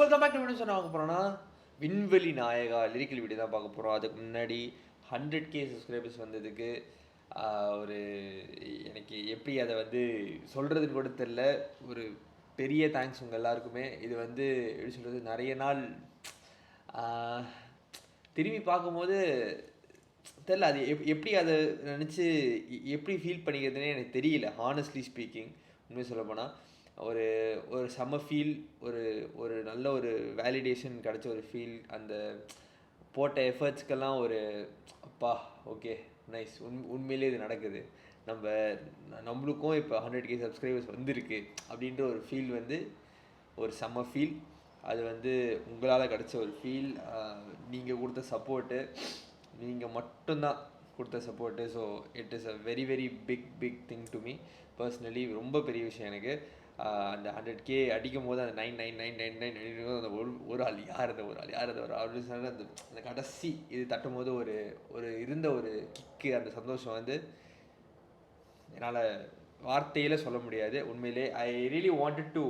Welcome back to video. சொன்ன பார்க்க போகிறோன்னா விண்வெளி நாயகா லிரிக்கல் வீடியோ தான் பார்க்க போகிறோம். அதுக்கு முன்னாடி 100K சப்ஸ்கிரைபர்ஸ் வந்ததுக்கு ஒரு எனக்கு எப்படி அதை வந்து சொல்கிறதுன்னு கூட தெரில. ஒரு பெரிய தேங்க்ஸ் உங்கள் எல்லாருக்குமே. இது வந்து எப்படி சொல்கிறது, நிறைய நாள் திரும்பி பார்க்கும்போது தெரில அது எப்படி அதை நினச்சி எப்படி ஃபீல் பண்ணிக்கிறதுனே எனக்கு தெரியல. ஹானஸ்ட்லி ஸ்பீக்கிங், உண்மையை சொல்ல போனால் ஒரு ஒரு செம்ம ஃபீல், ஒரு நல்ல ஒரு வேலிடேஷன் கிடச்ச ஒரு ஃபீல். அந்த போட்ட எஃபர்ட்ஸ்க்கெல்லாம் ஒரு அப்பா ஓகே நைஸ், உண்மையிலே இது நடக்குது, நம்மளுக்கும் இப்போ 100K சப்ஸ்கிரைபர்ஸ் வந்திருக்கு அப்படின்ற ஒரு ஃபீல் வந்து ஒரு செம்ம ஃபீல். அது வந்து உங்களால் கிடச்ச ஒரு ஃபீல். நீங்கள் கொடுத்த சப்போர்ட்டு, நீங்கள் மட்டும்தான் கொடுத்த support. So it is a very very big thing to me personally. ரொம்ப பெரிய விஷயம் எனக்கு. அந்த 100K அடிக்கும் போது அந்த 9999 அந்த ஒரு ஆள் யார் அந்த அப்படின்னு சொன்னால் அந்த கடைசி இது தட்டும் போது ஒரு இருந்த ஒரு கிக்கு, அந்த சந்தோஷம் வந்து என்னால் வார்த்தையில் சொல்ல முடியாது. உண்மையிலே ஐ ரியலி வாண்டட் டு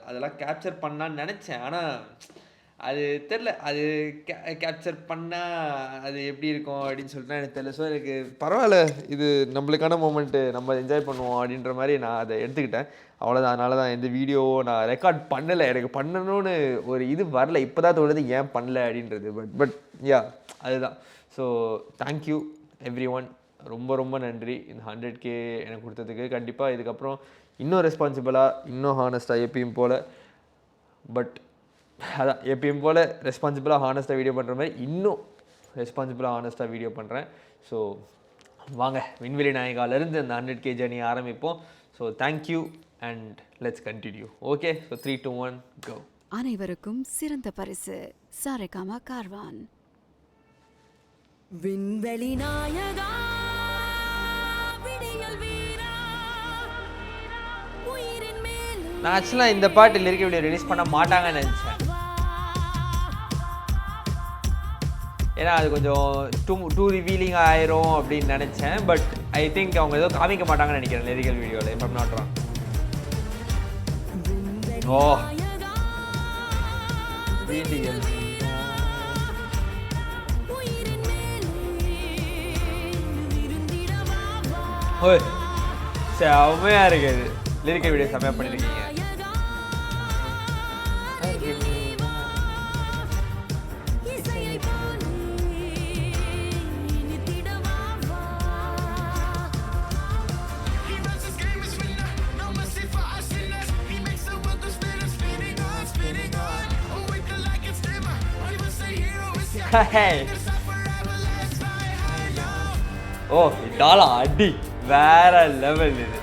அதெல்லாம் கேப்சர் பண்ணான்னு நினச்சேன். ஆனால் அது தெரில, அது கேப்சர் பண்ணால் அது எப்படி இருக்கும் அப்படின்னு சொல்லிட்டு எனக்கு தெரியல. ஸோ எனக்கு பரவாயில்ல, இது நம்மளுக்கான மூமெண்ட்டு, நம்ம என்ஜாய் பண்ணுவோம் அப்படின்ற மாதிரி நான் அதை எடுத்துக்கிட்டேன். அவ்வளோதான். அதனால தான் எந்த வீடியோவோ நான் ரெக்கார்ட் பண்ணலை. எனக்கு பண்ணணும்னு ஒரு இது வரல. இப்போ தான் தோணுது ஏன் பண்ணல அப்படின்றது. பட் யா அதுதான். So thank you every one. ரொம்ப நன்றி இந்த 100K எனக்கு கொடுத்ததுக்கு. கண்டிப்பாக இதுக்கப்புறம் இன்னும் ரெஸ்பான்சிபிளாக, இன்னும் ஹானஸ்ட்டாக எப்பயும் போல், பட் அதான் எப்பயும் போல் ரெஸ்பான்சிபிளாக ஹானஸ்ட்டாக வீடியோ பண்ணுற மாதிரி இன்னும் ரெஸ்பான்சிபிளாக ஹானஸ்ட்டாக வீடியோ பண்ணுறேன். ஸோ வாங்க விண்வெளி நாயகாலேருந்து அந்த 100K ஜர்னி ஆரம்பிப்போம். So thank you and let's continue. Okay, so 3, 2, 1 கோ. அனைவருக்கும் சிறந்த பரிசு சாரேகாமா கார்வான். விண்வெளி நாயகா நான் ஆக்சுவலாக இந்த பாட்டு லிரிக் வீடியோ ரிலீஸ் பண்ண மாட்டாங்கன்னு நினச்சேன். ஏன்னா அது கொஞ்சம் டூ ரிவீலிங் ஆயிரும் அப்படின்னு நினச்சேன். பட் ஐ திங்க் அவங்க ஏதோ காமிக்க மாட்டாங்கன்னு நினைக்கிறேன் லிரிக்கல் வீடியோவில், இஃப் ஐம் நாட் ராங். ஓ ஓய் செம்மையாக இருக்குது. லிரிக்கல் வீடியோ செம்மையாக பண்ணியிருக்கீங்க. ஓ இதால அடி வேற லெவல் இது.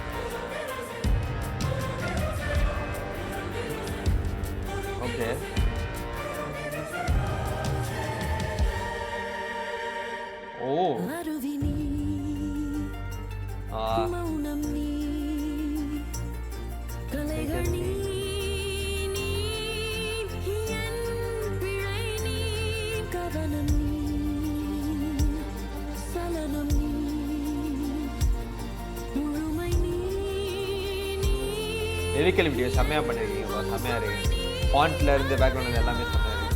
ஓகே ஓ லிரிக்கல் வீடியோ செம்மையாக பண்ணியிருக்கீங்க, செம்மையாக இருக்கு. ஃபாண்ட்ல இருந்து பேக்ரவுண்ட் எல்லாமே செம்மையாக இருக்கு.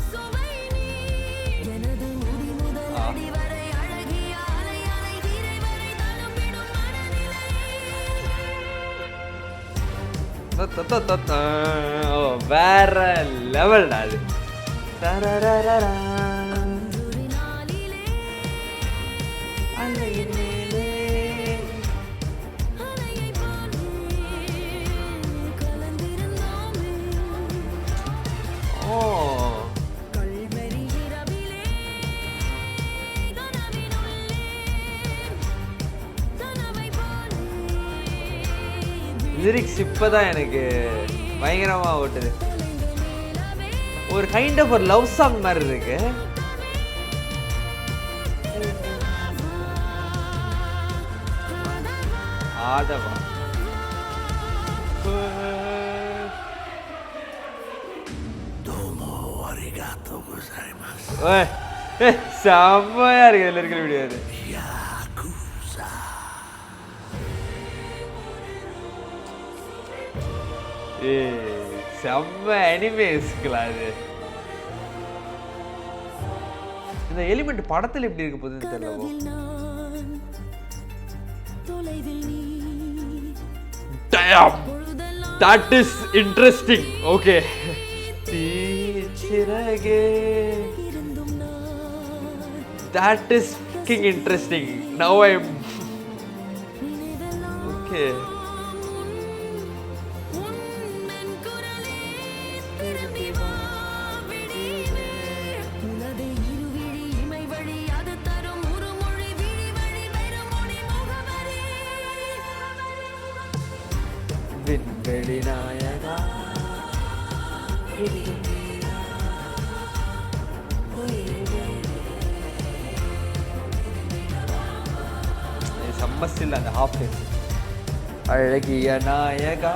வேற லெவல் அது. லிரிக்ஸ் இப்போ தான் எனக்கு பயங்கரமாக ஓட்டுது. ஒரு கைண்ட் ஆஃப் ஒரு லவ் சாங் மாதிரி இருக்கு. ஆதவா செம்மையா இருக்கு லிரிக்கல் வீடியோ இது. செம்ம அனிமேஸ்களா அது. இந்த எலிமெண்ட் படத்துல எப்படி இருக்க போகுதுன்னு தெரியல. Damn, that is interesting. Okay. That is fucking interesting. Now I'm okay. விண்வெளி நாயகா சம்மஸ்டில் அந்த ஹாஃப் டேஸ் அழகிய நாயகா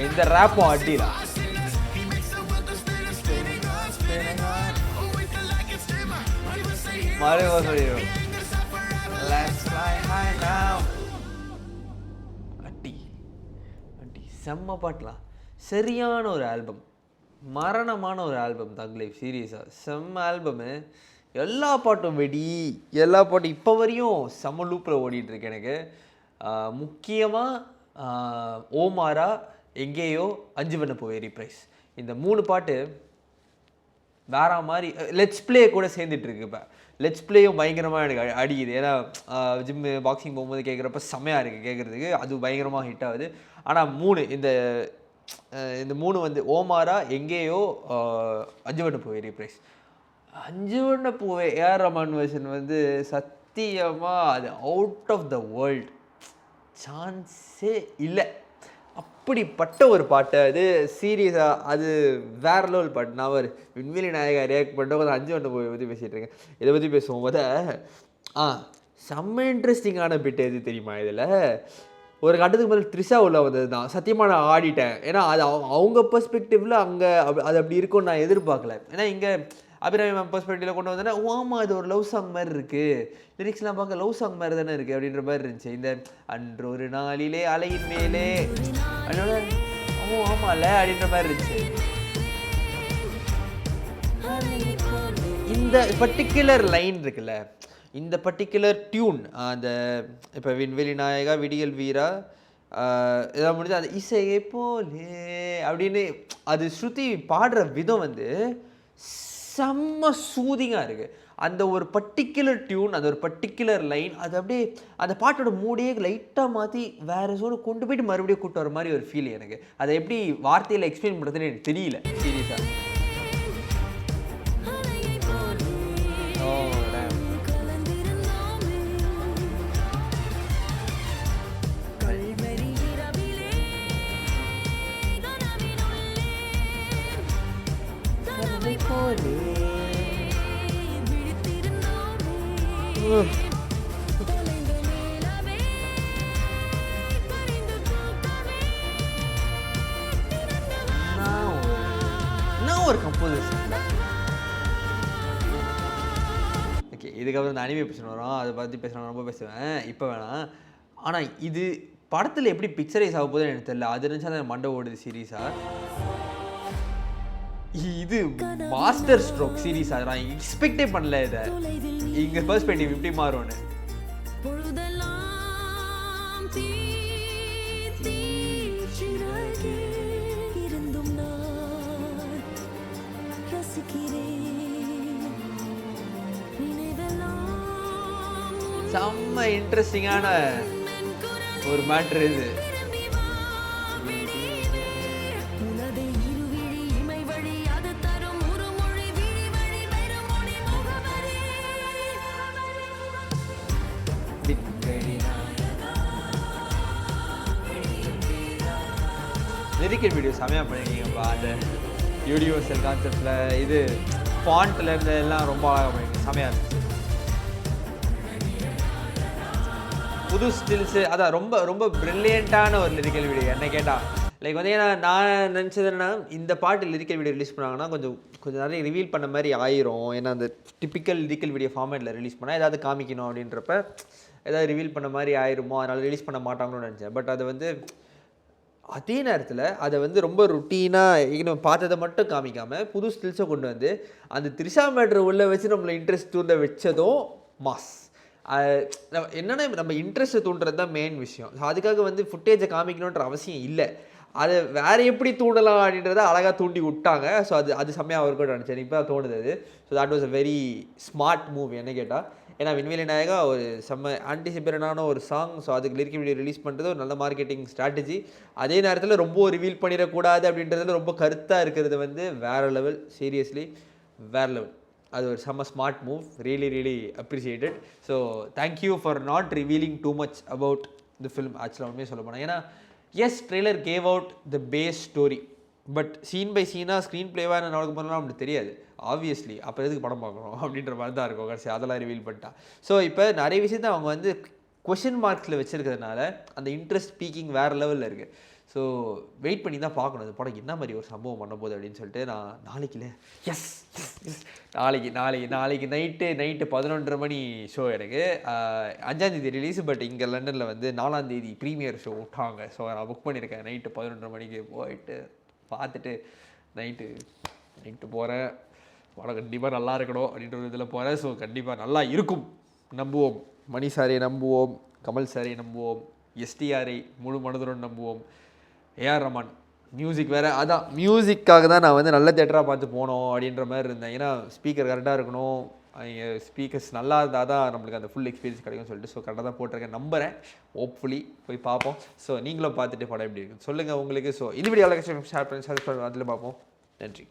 இந்த ரேப்பும் அடிடா. அடி அடி செம்ம பாட்டலாம். சரியான ஒரு ஆல்பம், மரணமான ஒரு ஆல்பம் தக் லைஃப். சீரியஸாக செம்ம ஆல்பமு. எல்லா பாட்டும் வெடி, எல்லா பாட்டும் இப்போ வரையும் செம்ம லூப்பில் ஓடிட்டுருக்கு எனக்கு. முக்கியமாக ஓமாரா, எங்கேயோ, அஞ்சு வண்ண பூவே ரீப்ரைஸ், இந்த 3 பாட்டு வேற மாதிரி. லெட்ஸ் ப்ளே கூட சேர்ந்துட்டுருக்கு. இப்போ லெட்ஸ் ப்ளேயும் பயங்கரமாக எனக்கு அடிக்குது. ஏன்னா ஜிம்மு பாக்ஸிங் போகும்போது கேட்குறப்ப செம்மையாக இருக்குது கேட்குறதுக்கு. அது பயங்கரமாக ஹிட் ஆகுது. ஆனால் 3 இந்த 3 வந்து ஓமாரா, எங்கேயோ, அஞ்சு வண்ண பூவே ரீப்ரைஸ். அஞ்சு வண்ண பூவே ஏஆர் ரஹ்மான் வெர்ஷன் வந்து சத்தியமாக அது அவுட் ஆஃப் த வேர்ல்ட், சான்ஸே இல்லை. அப்படிப்பட்ட ஒரு பாட்டு அது. சீரியஸாக அது வேற லெவல் பாட்டு. நான் ஒரு விண்வெளி நாயகா ரியாக்ட் பண்ணிட்டு அஞ்சு வண்ண பூவை பற்றி பேசிகிட்டு இருக்கேன். இதை பற்றி பேசும்போது செம்ம இன்ட்ரெஸ்டிங்கான பிட்டு எது தெரியுமா? இதில் ஒரு கட்டத்துக்கு மேலே த்ரிஷா உள்ள வந்தது தான். சத்தியமாக நான் ஆடிட்டேன். ஏன்னா அது அவங்க பெர்ஸ்பெக்டிவில் அங்கே அது அப்படி இருக்கும்னு நான் எதிர்பார்க்கல. ஏன்னா இங்கே அபிராமி மேம் பெர்ஸ்பெக்டிவில் கொண்டு வந்தேன்னா ஆமாம் இது ஒரு லவ் சாங் மாதிரி இருக்குது, லிரிக்ஸ்லாம் பார்க்க லவ் சாங் மாதிரி தானே இருக்குது அப்படின்ற மாதிரி இருந்துச்சு. இந்த அன்று ஒரு நாளிலே அலையின் மேலே அதனால ஆமாம்ல அப்படின்ற மாதிரி இருந்துச்சு. இந்த பர்டிகுலர் லைன் இருக்குல்ல, இந்த பர்டிகுலர் டியூன், அந்த இப்போ விண்வெளி நாயகா, விடியல் வீரா இதாக முடிஞ்சு அந்த இசையை போலே அப்படின்னு அது ஸ்ருதி பாடுற விதம் வந்து செம்ம சூதிங்காக இருக்குது. அந்த ஒரு பர்டிகுலர் டியூன், அந்த ஒரு பர்டிகுலர் லைன், அது அப்படியே அந்த பாட்டோட மூடியே லைட்டாக மாற்றி வேறு சோடு கொண்டு போயிட்டு மறுபடியும் கூப்பிட்டு வர மாதிரி ஒரு ஃபீல் எனக்கு. அதை எப்படி வார்த்தையில் எக்ஸ்பிளைன் பண்ணுறதுன்னு எனக்கு தெரியல சீரியஸாக. ஒரு கம்போசிஷன். ஓகே, இதுக்கப்புறம் இந்த அனிமே பேசணும் வரும், அதை பற்றி பேசணும் ரொம்ப பேசுவேன், இப்போ வேணாம். ஆனால் இது படத்தில் எப்படி பிக்சரைஸ் ஆக போகுதுன்னு எனக்கு தெரியல. அது இருந்துச்சா அந்த மண்டை ஓடுது சீரியஸாக. இது மாஸ்டர் ஸ்ட்ரோக் சீரியஸாக. நான் எக்ஸ்பெக்டே பண்ணல இதை இங்கே பெர்ஸ்பெக்டிவ் இப்படி மாறும்னு. செம்ம இன்ட்ரெஸ்டிங்கான ஒரு மேட்ரு இது. லிரிக்கல் வீடியோ செமையாக பண்ணியிருக்கீங்கப்பா. அந்த யூனிவர்சல் கான்செப்டில் இது ஃபாண்ட்டில் இருந்து எல்லாம் ரொம்ப அழகாக பண்ணியிருக்கீங்க, செமையாக இருந்துச்சு. புது ஸ்டில்ஸு அதான் ரொம்ப ரொம்ப ப்ரில்லியண்ட்டான ஒரு லிரிக்கல் வீடியோ என்ன கேட்டால். லைக் வந்து ஏன்னா நான் நினச்சது என்னன்னா இந்த பாட்டு லிரிக்கல் வீடியோ ரிலீஸ் பண்ணாங்கன்னா கொஞ்சம் நிறைய ரிவீல் பண்ண மாதிரி ஆயிரும். ஏன்னா அந்த டிப்பிக்கல் லிரிக்கல் வீடியோ ஃபார்மேட்டில் ரிலீஸ் பண்ணால் ஏதாவது காமிக்கணும் அப்படின்றப்ப ஏதாவது ரிவீல் பண்ண மாதிரி ஆயிருமோ, அதனால் ரிலீஸ் பண்ண மாட்டாங்களோன்னு நினச்சேன். பட் அது வந்து அதே நேரத்தில் அதை வந்து ரொம்ப ருட்டீனாக நம்ம பார்த்ததை மட்டும் காமிக்காமல் புது ஸ்டில்ஸை கொண்டு வந்து அந்த த்ரிஷா மேட்ரு உள்ளே வச்சு நம்மளை இன்ட்ரெஸ்ட் தூண்ட வச்சதும் மாஸ். என்னென்னா நம்ம இன்ட்ரெஸ்ட்டை தூண்டுறது தான் மெயின் விஷயம். ஸோ அதுக்காக வந்து ஃபுட்டேஜை காமிக்கணுன்ற அவசியம் இல்லை. அதை வேறு எப்படி தூண்டலாம் அப்படின்றத அழகாக தூண்டி விட்டாங்க. ஸோ அது செம்மையாக ஒர்க் அவுட் ஆனிச்சு. எனக்கு இப்போ தான் தோணுது அது. So that was a very smart move என்ன கேட்டால். ஏன்னா விண்வெளி நாயகா ஒரு செம்ம ஆன்டிசிபேட்டடான ஒரு சாங். ஸோ அதுக்கு லிரிக் வீடியோ ரிலீஸ் பண்ணுறது ஒரு நல்ல மார்க்கெட்டிங் ஸ்ட்ராட்டஜி. அதே நேரத்தில் ரொம்ப ரிவீல் பண்ணிடக்கூடாது அப்படின்றதுல ரொம்ப கருத்தாக இருக்கிறது வந்து வேறு லெவல். சீரியஸ்லி வேறு லெவல். அது ஒரு செம்ம smart move. Really appreciated. So thank you for not revealing too much about the film. ஆக்சுவலாக உண்மையாக சொல்ல போனால் ஏன்னா as trailer gave out the base story. But scene by சீனாக ஸ்க்ரீன் பிளேவாக என்ன நடக்க போகிறோம்னா நம்மளுக்கு தெரியாது. ஆப்வியஸ்லி அப்போ எதுக்கு படம் பார்க்குறோம் அப்படின்ற மாதிரி தான் இருக்கும் கடைசி அதெல்லாம் ரிவீல் பண்ணிட்டா. ஸோ இப்போ நிறைய விஷயத்தை அவங்க வந்து கொஷின் மார்க்ஸில் வச்சுருக்கிறதுனால அந்த இன்ட்ரெஸ்ட் பீக்கிங் வேறு லெவலில் இருக்குது. ஸோ வெயிட் பண்ணி தான் பார்க்கணும் அந்த படம் என்ன மாதிரி ஒரு சம்பவம் பண்ண போகுது அப்படின்னு சொல்லிட்டு. நான் நாளைக்குல எஸ் நாளைக்கு நைட்டு 11:30 மணி ஷோ எனக்கு. 5ஆம் தேதி ரிலீஸ். பட் இங்கே லண்டனில் வந்து 4ஆம் தேதி ப்ரீமியர் ஷோ விட்டாங்க. ஸோ நான் புக் பண்ணியிருக்கேன். நைட்டு 11:30 மணிக்கு போயிட்டு பார்த்துட்டு நைட்டு போகிறேன். படம் கண்டிப்பாக நல்லா இருக்கணும் அப்படின்ற ஒரு இதில் போகிறேன். ஸோ கண்டிப்பாக நல்லா இருக்கும் நம்புவோம். மணி சாரை நம்புவோம், கமல் சாரை நம்புவோம், எஸ்டிஆரை முழு மனதுடன் நம்புவோம். ஏஆர் ரஹ்மான் மியூசிக் வேறு. அதான் மியூசிக்காக தான் நான் வந்து நல்ல தேட்டராக பார்த்து போனோம் அப்படின்ற மாதிரி இருந்தேன். ஏன்னா ஸ்பீக்கர் கரெக்டாக இருக்கணும், ஸ்பீக்கர்ஸ் நல்லா இருந்தால் தான் நம்மளுக்கு அந்த ஃபுல் எக்ஸ்பீரியன்ஸ் கிடைக்கும்னு சொல்லிட்டு ஸோ கரெக்டாக தான் போட்டிருக்கேன். நம்புகிறேன். ஹோப்ஃபுல்லி போய் பார்ப்போம். ஸோ நீங்களும் பார்த்துட்டு படம் எப்படி இருக்குன்னு சொல்லுங்கள் உங்களுக்கு. ஸோ இந்த வீடியோ ஷேர் பண்ணி சப்ஸ்கிரைப் அதில் பார்ப்போம். நன்றி.